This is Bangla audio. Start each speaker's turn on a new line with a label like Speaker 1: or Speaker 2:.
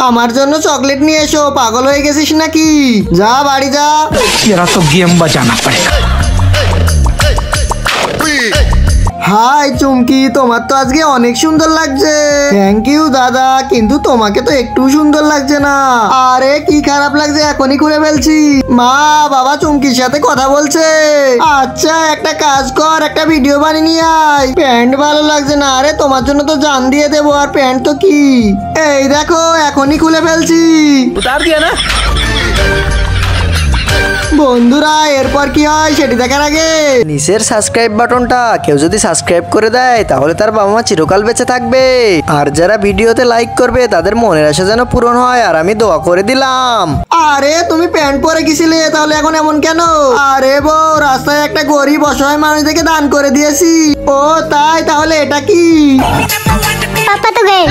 Speaker 1: আমার জন্য চকলেট নিয়ে এসো। পাগল হয়ে গেছিস নাকি? যা বাড়ি যা।
Speaker 2: तेरा तो गेम बजाना पड़ेगा।
Speaker 1: হাই চুমকি, তোমার তো আজকে অনেক সুন্দর লাগছে। থ্যাংক ইউ দাদা, কিন্তু তোমাকে তো একটু সুন্দর লাগছে না। আরে কি খারাপ লাগছে, এখনই করে ফেলছি। মা বাবা চুমকির সাথে কথা বলছে। আচ্ছা একটা কাজ কর, একটা ভিডিও বানিয়ে নিয়ে আয়। প্যান্ট ভালো লাগছে না। আরে তোমার জন্য তো জান দিয়ে দেবো, আর প্যান্ট তো কি, এই দেখো এখনই খুলে ফেলছি।
Speaker 2: उतार दिया ना।
Speaker 1: বন্ধুরা এরপর কি হয় সেটি দেখার আগে নিচের সাবস্ক্রাইব বাটনটা কেউ যদি সাবস্ক্রাইব করে দেয় তাহলে তার বাবা মা চিরকাল বেঁচে থাকবে। আর যারা ভিডিওতে লাইক করবে তাদের মনের আশা যেন পূরণ হয়, আর আমি দোয়া করে দিলাম। আরে তুমি প্যান্ট পরে গেছিলে, তাহলে এখন এমন কেন? আরে বউ, রাস্তায় একটা গরিব অসহায় মানুষ দেখে দান করে দিয়েছি। ও তাই, তাহলে এটা কি?
Speaker 3: पापा तो गए।